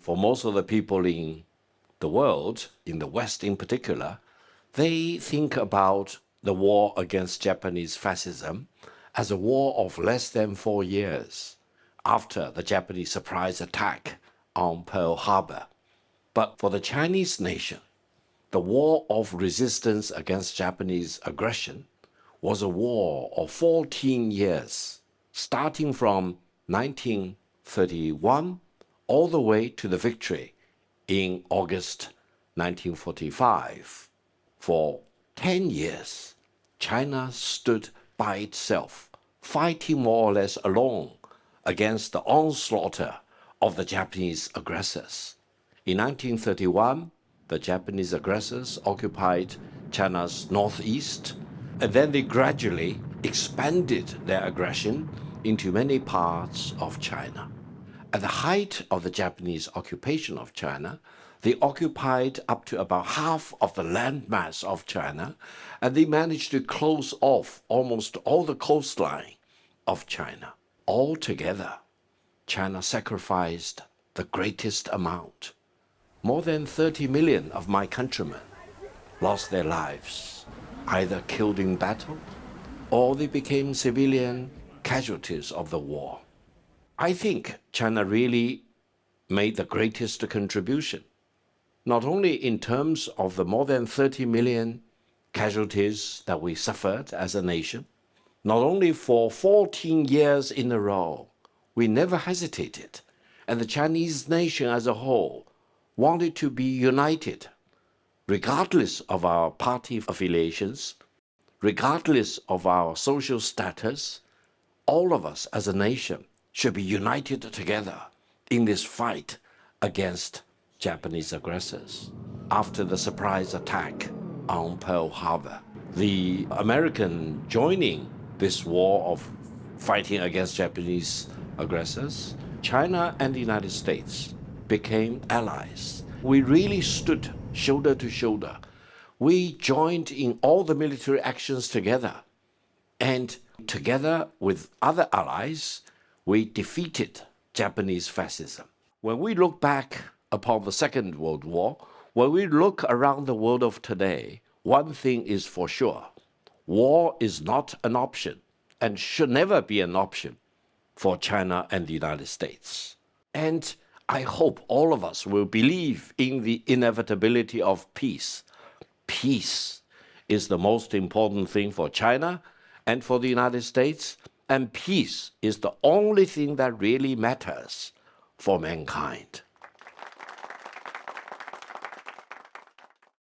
For most of the people in the world, in the West in particular, they think about the war against Japanese fascism as a war of less than 4 years after the Japanese surprise attack on Pearl Harbor. But for the Chinese nation, the war of resistance against Japanese aggression was a war of 14 years, starting from 1931 all the way to the victory in August 1945. For 10 years, China stood by itself, fighting more or less alone against the onslaught of the Japanese aggressors. In 1931, the Japanese aggressors occupied China's northeast, and then they gradually expanded their aggression into many parts of China. At the height of the Japanese occupation of China, they occupied up to about half of the landmass of China, and they managed to close off almost all the coastline of China. Altogether, China sacrificed the greatest amount. More than 30 million of my countrymen lost their lives, either killed in battle or they became civilian casualties of the war. I think China really made the greatest contribution, not only in terms of the more than 30 million casualties that we suffered as a nation, not only for 14 years in a row, we never hesitated, and the Chinese nation as a whole wanted to be united, regardless of our party affiliations, regardless of our social status. All of us as a nation should be united together in this fight against Japanese aggressors. After the surprise attack on Pearl Harbor, the American joining this war of fighting against Japanese aggressors, China and the United States became allies. We really stood shoulder to shoulder. We joined in all the military actions together, and together with other allies, we defeated Japanese fascism. When we look back upon the Second World War, when we look around the world of today, one thing is for sure: war is not an option and should never be an option for China and the United States. And I hope all of us will believe in the inevitability of peace. Peace is the most important thing for China and for the United States, and peace is the only thing that really matters for mankind.